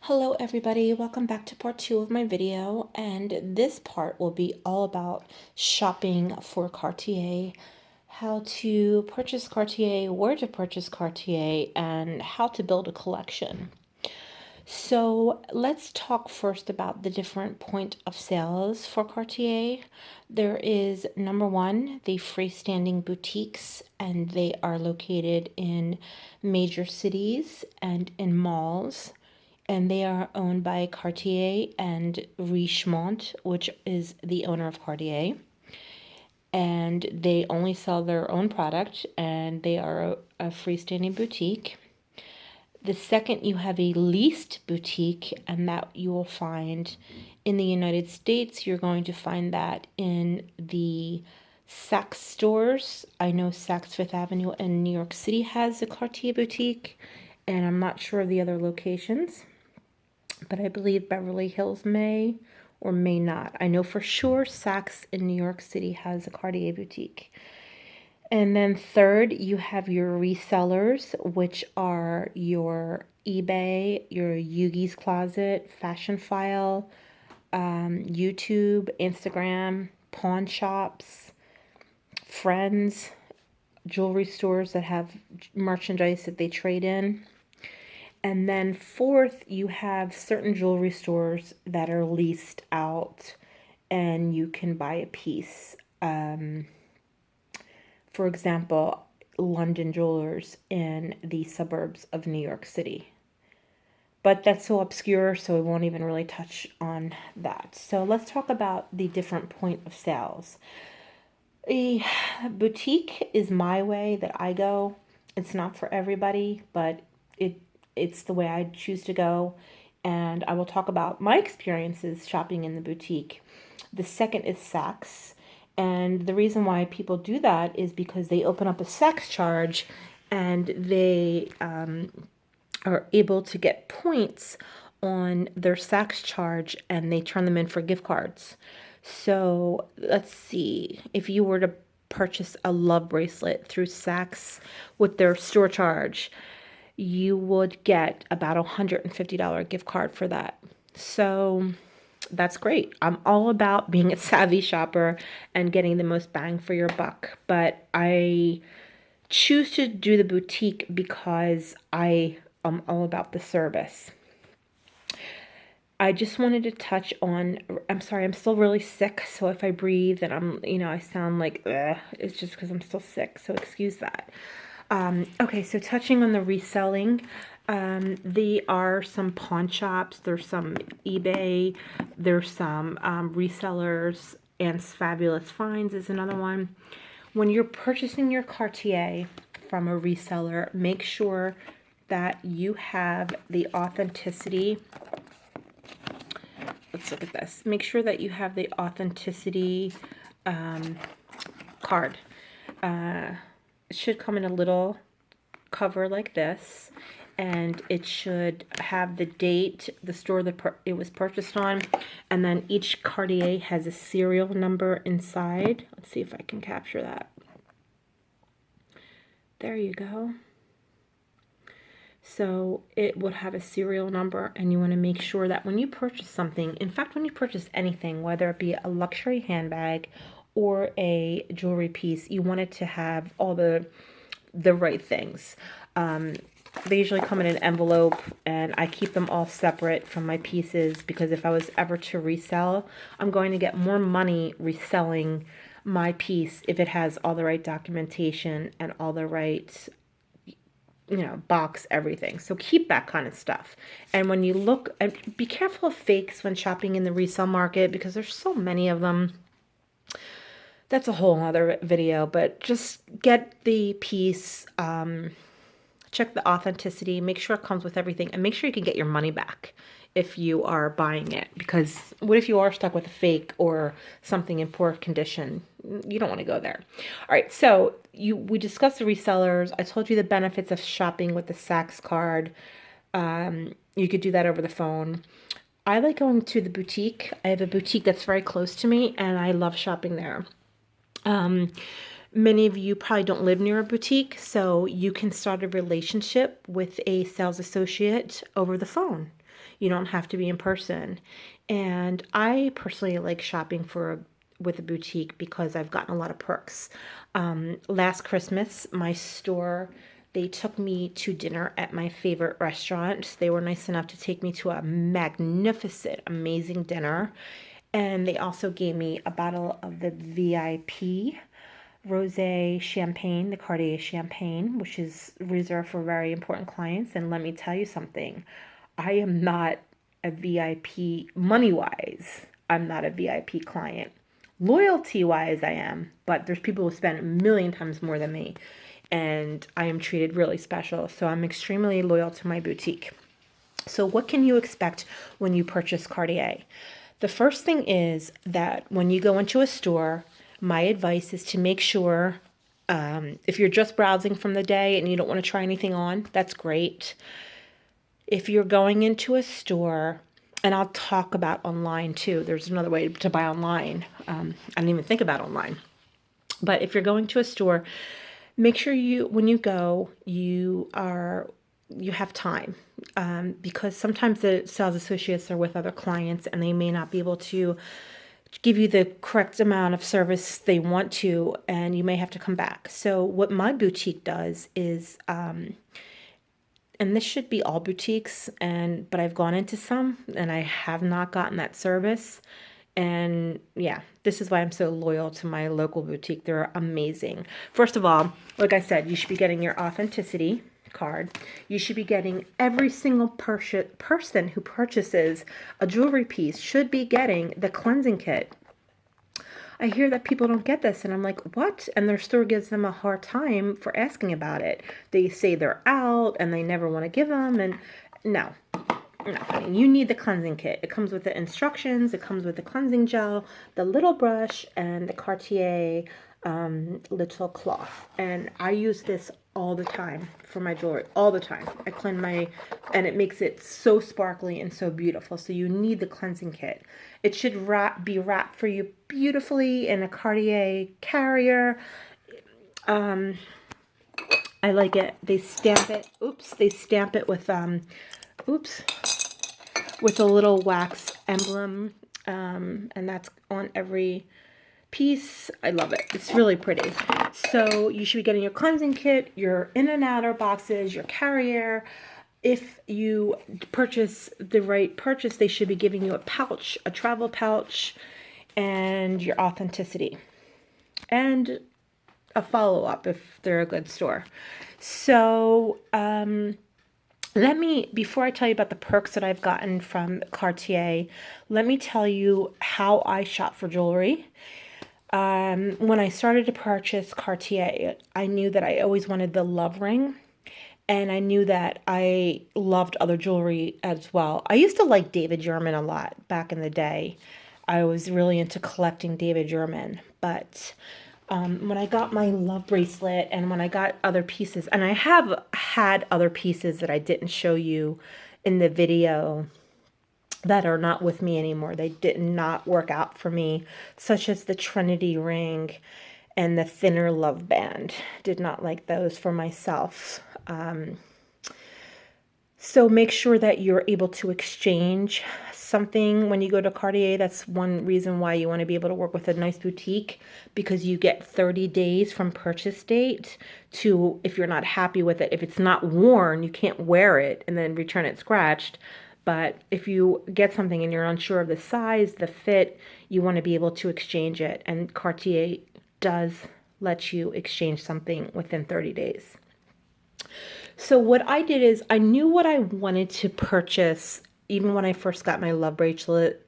Hello everybody, welcome back to part 2 of my video, and this part will be all about shopping for Cartier, how to purchase Cartier, where to purchase Cartier, and how to build a collection. So let's talk first about the different point of sales for Cartier. There is number one, the freestanding boutiques, and they are located in major cities and in malls, and they are owned by Cartier and Richemont, which is the owner of Cartier. And they only sell their own product, and they are a freestanding boutique. The second, you have a leased boutique, and that you will find in the United States. You're going to find that in the Saks stores. I know Saks Fifth Avenue in New York City has a Cartier boutique, and I'm not sure of the other locations, but I believe Beverly Hills may or may not. I know for sure Saks in New York City has a Cartier boutique. And then third, you have your resellers, which are your eBay, your Yugi's Closet, Fashion File, YouTube, Instagram, pawn shops, friends, jewelry stores that have merchandise that they trade in. And then fourth, you have certain jewelry stores that are leased out and you can buy a piece. For example, London Jewelers in the suburbs of New York City. But that's so obscure, so we won't even really touch on that. So let's talk about the different point of sales. A boutique is my way that I go. It's not for everybody, but it's the way I choose to go. And I will talk about my experiences shopping in the boutique. The second is Saks. And the reason why people do that is because they open up a Saks charge and they are able to get points on their Saks charge and they turn them in for gift cards. So let's see, if you were to purchase a love bracelet through Saks with their store charge, you would get about a $150 gift card for that. So that's great. I'm all about being a savvy shopper and getting the most bang for your buck, but I choose to do the boutique because I am all about the service. I just wanted to touch on, I'm sorry, I'm still really sick, so if I breathe and I sound like, it's just because I'm still sick, so excuse that. Okay, so touching on the reselling, there are some pawn shops, there's some eBay, there's some resellers, and Fabulous Finds is another one. When you're purchasing your Cartier from a reseller, make sure that you have the authenticity. Let's look at this. Make sure that you have the authenticity card. It should come in a little cover like this, and it should have the date, the store that it was purchased on, and then each Cartier has a serial number inside. Let's see if I can capture that. There you go. So it would have a serial number, and you want to make sure that when you purchase something, in fact, when you purchase anything, whether it be a luxury handbag or a jewelry piece, you want it to have all the right things. They usually come in an envelope, and I keep them all separate from my pieces because if I was ever to resell, I'm going to get more money reselling my piece if it has all the right documentation and all the right box, everything. So keep that kind of stuff. And when you look, and be careful of fakes when shopping in the resale market because there's so many of them. That's a whole other video, but just get the piece, check the authenticity, make sure it comes with everything, and make sure you can get your money back if you are buying it. Because what if you are stuck with a fake or something in poor condition? You don't want to go there. All right, so we discussed the resellers. I told you the benefits of shopping with the Saks card. You could do that over the phone. I like going to the boutique. I have a boutique that's very close to me, and I love shopping there. Many of you probably don't live near a boutique, so you can start a relationship with a sales associate over the phone. You don't have to be in person. And I personally like shopping with a boutique because I've gotten a lot of perks. Last Christmas, my store, they took me to dinner at my favorite restaurant. They were nice enough to take me to a magnificent, amazing dinner. And they also gave me a bottle of the VIP rosé champagne, the Cartier champagne, which is reserved for very important clients. And let me tell you something, I am not a VIP money wise. I'm not a VIP client. Loyalty wise, I am, but there's people who spend a million times more than me, and I am treated really special. So I'm extremely loyal to my boutique. So what can you expect when you purchase Cartier? The first thing is that when you go into a store, my advice is to make sure, if you're just browsing from the day and you don't want to try anything on, that's great. If you're going into a store, and I'll talk about online too. There's another way to buy online. I didn't even think about online. But if you're going to a store, make sure when you go, you have time, because sometimes the sales associates are with other clients and they may not be able to give you the correct amount of service they want to, and you may have to come back. So what my boutique does is, and this should be all boutiques, but I've gone into some and I have not gotten that service. And yeah, this is why I'm so loyal to my local boutique. They're amazing. First of all, like I said, you should be getting your authenticity card. You should be getting every single person who purchases a jewelry piece should be getting the cleansing kit. I hear that people don't get this, and I'm like, what? And their store gives them a hard time for asking about it. They say they're out and they never want to give them. And no, honey, you need the cleansing kit. It comes with the instructions. It comes with the cleansing gel, the little brush, and the Cartier little cloth. And I use this all the time for my jewelry, all the time. I cleanse and it makes it so sparkly and so beautiful. So you need the cleansing kit. It should be wrapped for you beautifully in a Cartier carrier. I like it. They stamp it. They stamp it with with a little wax emblem, and that's on every piece. I love it. It's really pretty. So you should be getting your cleansing kit, your in and outer boxes, your carrier. If you purchase the right purchase, they should be giving you a pouch, a travel pouch, and your authenticity, and a follow-up if they're a good store. So before I tell you about the perks that I've gotten from Cartier, let me tell you how I shop for jewelry. When I started to purchase Cartier, I knew that I always wanted the love ring, and I knew that I loved other jewelry as well. I used to like David Yurman a lot back in the day. I was really into collecting David Yurman, but when I got my love bracelet and when I got other pieces, and I have had other pieces that I didn't show you in the video that are not with me anymore. They did not work out for me, such as the Trinity ring and the thinner love band. Did not like those for myself. So make sure that you're able to exchange something when you go to Cartier. That's one reason why you want to be able to work with a nice boutique, because you get 30 days from purchase date to, if you're not happy with it, if it's not worn, you can't wear it and then return it scratched. But if you get something and you're unsure of the size, the fit, you want to be able to exchange it. And Cartier does let you exchange something within 30 days. So what I did is I knew what I wanted to purchase even when I first got my love bracelet.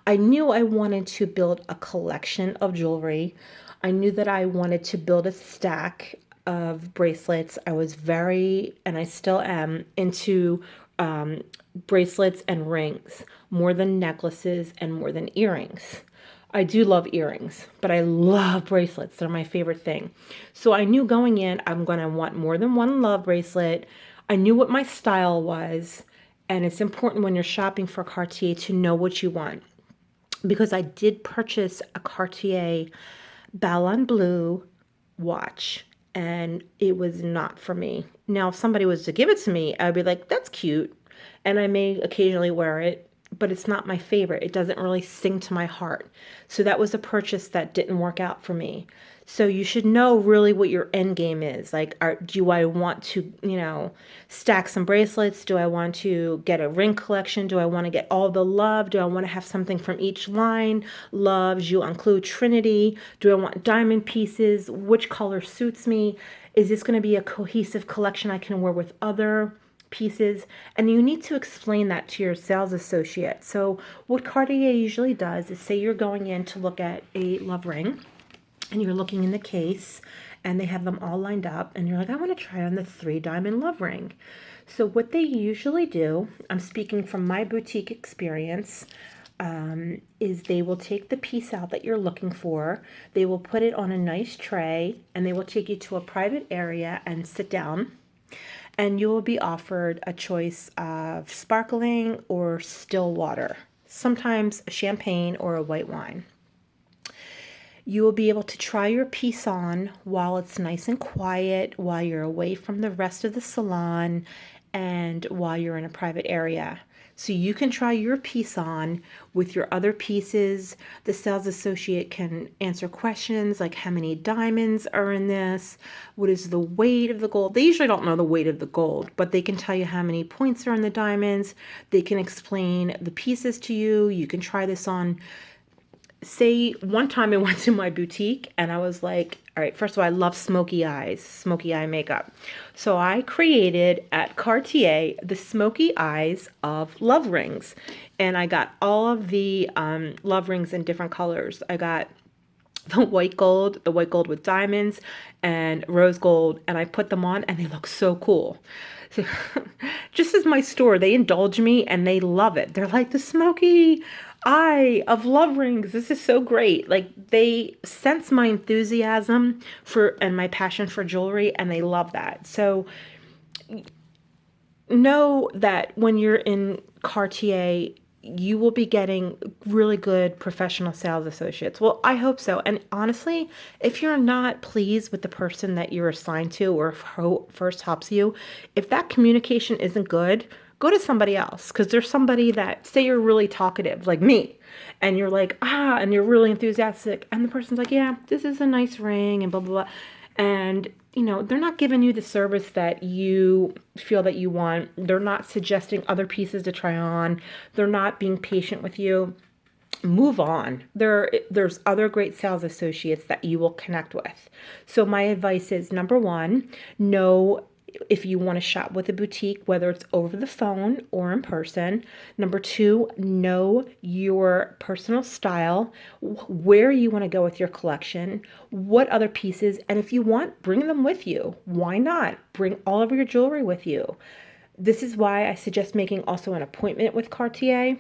I knew I wanted to build a collection of jewelry. I knew that I wanted to build a stack of bracelets. I was and I still am, into bracelets and rings more than necklaces and more than earrings. I do love earrings, but I love bracelets. They're my favorite thing. So I knew going in, I'm going to want more than one love bracelet. I knew what my style was, and it's important when you're shopping for Cartier to know what you want, because I did purchase a Cartier Ballon Bleu watch, and it was not for me. Now, if somebody was to give it to me, I'd be like, that's cute. And I may occasionally wear it, but it's not my favorite. It doesn't really sing to my heart. So that was a purchase that didn't work out for me. So you should know really what your end game is. Like, do I want to, stack some bracelets? Do I want to get a ring collection? Do I want to get all the love? Do I want to have something from each line? Love, Jewel include Trinity. Do I want diamond pieces? Which color suits me? Is this going to be a cohesive collection I can wear with other pieces? And you need to explain that to your sales associate. So what Cartier usually does is, say you're going in to look at a love ring and you're looking in the case and they have them all lined up and you're like, I want to try on the 3-diamond love ring. So what they usually do, I'm speaking from my boutique experience, is they will take the piece out that you're looking for, they will put it on a nice tray, and they will take you to a private area and sit down, and you will be offered a choice of sparkling or still water, sometimes champagne or a white wine. You will be able to try your piece on while it's nice and quiet, while you're away from the rest of the salon, and while you're in a private area. So you can try your piece on with your other pieces. The sales associate can answer questions like, how many diamonds are in this? What is the weight of the gold? They usually don't know the weight of the gold, but they can tell you how many points are in the diamonds. They can explain the pieces to you. You can try this on. Say one time I went to my boutique and I was like, all right, first of all, I love smoky eyes, smoky eye makeup. So I created at Cartier the smoky eyes of love rings. And I got all of the love rings in different colors. I got the white gold with diamonds, and rose gold, and I put them on and they look so cool. So, just as my store, they indulge me and they love it. They're like, the smoky eye of love rings. This is so great. Like, they sense my enthusiasm for and my passion for jewelry, and they love that. So know that when you're in Cartier, you will be getting really good professional sales associates. Well, I hope so. And honestly, if you're not pleased with the person that you're assigned to or first helps you, if that communication isn't good, go to somebody else. Because there's somebody that, say you're really talkative, like me, and you're like, and you're really enthusiastic, and the person's like, yeah, this is a nice ring, and blah, blah, blah. And, they're not giving you the service that you feel that you want. They're not suggesting other pieces to try on. They're not being patient with you. Move on. There's other great sales associates that you will connect with. So my advice is, number one, know if you want to shop with a boutique, whether it's over the phone or in person. Number two, know your personal style, where you want to go with your collection, what other pieces, and if you want, bring them with you. Why not? Bring all of your jewelry with you. This is why I suggest making also an appointment with Cartier.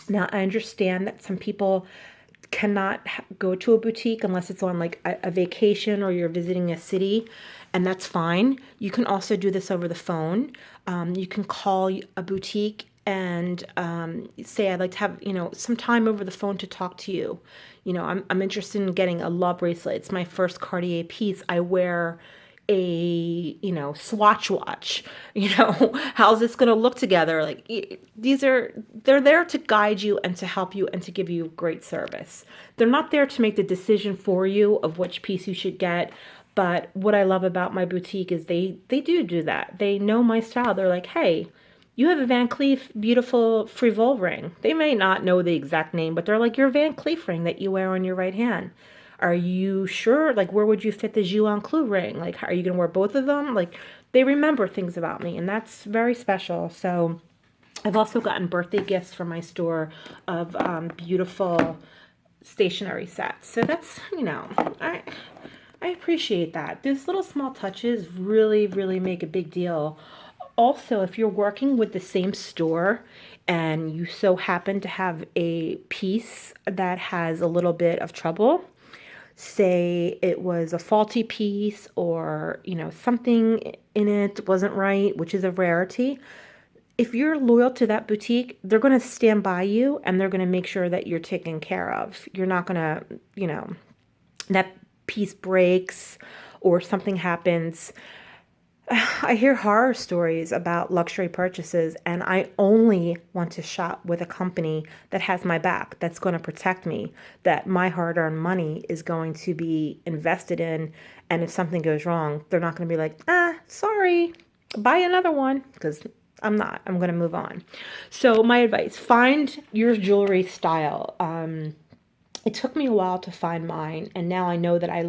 Now, I understand that some people cannot go to a boutique unless it's on like a vacation or you're visiting a city, and that's fine. You can also do this over the phone. You can call a boutique and say, I'd like to have some time over the phone to talk to you. I'm interested in getting a love bracelet. It's my first Cartier piece. I wear a swatch watch. How's this going to look together? Like, they're there to guide you and to help you and to give you great service. They're not there to make the decision for you of which piece you should get. But what I love about my boutique is they do that. They know my style. They're like, hey, you have a Van Cleef beautiful frivole ring. They may not know the exact name, but they're like, your Van Cleef ring that you wear on your right hand. Are you sure? Like, where would you fit the Jewel include ring? Like, are you going to wear both of them? Like, they remember things about me, and that's very special. So I've also gotten birthday gifts from my store of beautiful stationery sets. So that's, I appreciate that. These little small touches really, really make a big deal. Also, if you're working with the same store and you so happen to have a piece that has a little bit of trouble, say it was a faulty piece or, something in it wasn't right, which is a rarity. If you're loyal to that boutique, they're going to stand by you and they're going to make sure that you're taken care of. You're not going to, that piece breaks or something happens. I hear horror stories about luxury purchases, and I only want to shop with a company that has my back, that's going to protect me, that my hard-earned money is going to be invested in, and if something goes wrong, they're not going to be like, sorry, buy another one, because I'm not. I'm going to move on. So my advice, find your jewelry style. It took me a while to find mine, and now I know that I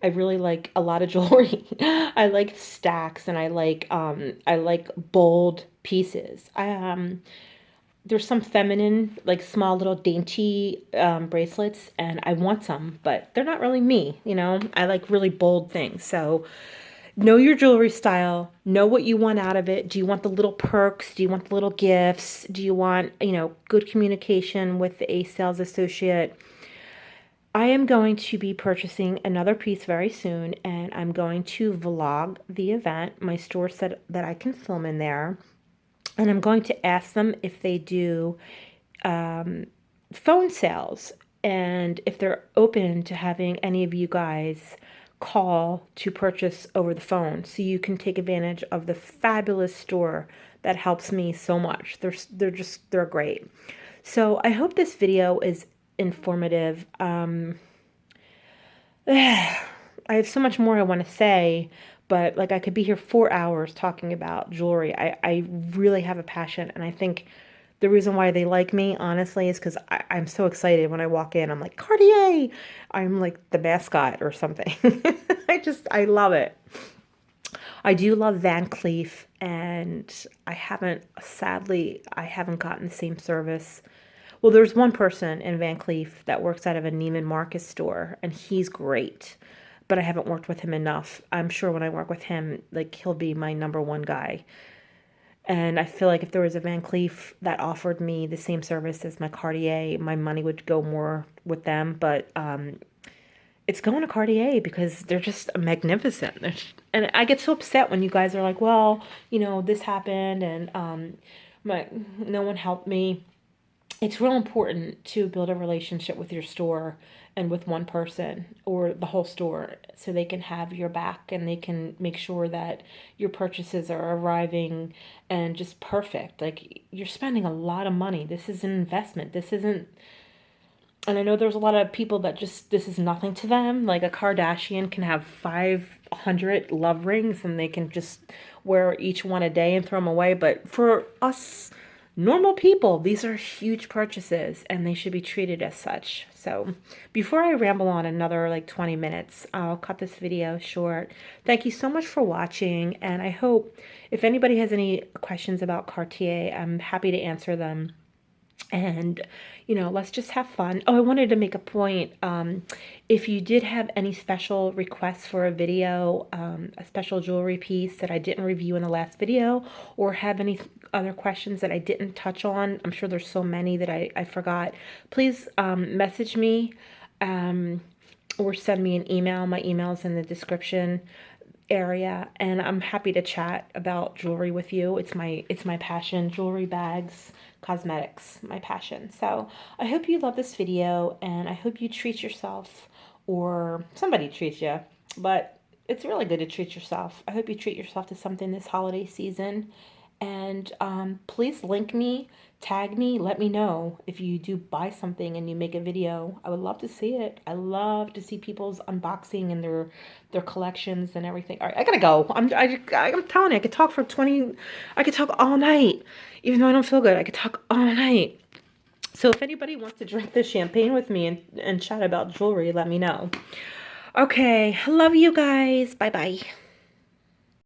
really like a lot of jewelry. I like stacks, and I like bold pieces. There's some feminine, like small little dainty bracelets, and I want some, but they're not really me, you know? I like really bold things. So know your jewelry style, know what you want out of it. Do you want the little perks? Do you want the little gifts? Do you want, good communication with a sales associate? I am going to be purchasing another piece very soon, and I'm going to vlog the event. My store said that I can film in there, and I'm going to ask them if they do phone sales and if they're open to having any of you guys call to purchase over the phone, so you can take advantage of the fabulous store that helps me so much. They're great. So I hope this video is informative. I have so much more I want to say, but like I could be here 4 hours talking about jewelry. I really have a passion, and I think the reason why they like me, honestly, is because I'm so excited when I walk in. I'm like, Cartier! I'm like the mascot or something. I love it. I do love Van Cleef, and sadly, I haven't gotten the same service. Well, there's one person in Van Cleef that works out of a Neiman Marcus store, and he's great, but I haven't worked with him enough. I'm sure when I work with him, like, he'll be my number one guy. And I feel like if there was a Van Cleef that offered me the same service as my Cartier, my money would go more with them. But it's going to Cartier because they're just magnificent. And I get so upset when you guys are like, well, this happened, and no one helped me. It's real important to build a relationship with your store and with one person or the whole store, so they can have your back and they can make sure that your purchases are arriving and just perfect. Like, you're spending a lot of money. This is an investment. This isn't, and I know there's a lot of people that this is nothing to them. Like, a Kardashian can have 500 love rings and they can just wear each one a day and throw them away. But for us normal people, these are huge purchases, and they should be treated as such. So before I ramble on another like 20 minutes, I'll cut this video short. Thank you so much for watching, and I hope if anybody has any questions about Cartier, I'm happy to answer them. And, let's just have fun. Oh, I wanted to make a point. If you did have any special requests for a video, a special jewelry piece that I didn't review in the last video, or have any other questions that I didn't touch on, I'm sure there's so many that I forgot, please message me or send me an email. My email's in the description area, and I'm happy to chat about jewelry with you. It's my passion. Jewelry, bags, cosmetics, my passion. So I hope you love this video, and I hope you treat yourself, or somebody treats you, but it's really good to treat yourself. I hope you treat yourself to something this holiday season. And please link me, tag me, let me know if you do buy something and you make a video. I would love to see it. I love to see people's unboxing and their collections and everything. All right, I gotta go. I'm telling you, I could talk I could talk all night. Even though I don't feel good, I could talk all night. So if anybody wants to drink this champagne with me and chat about jewelry, let me know. Okay, love you guys. Bye-bye.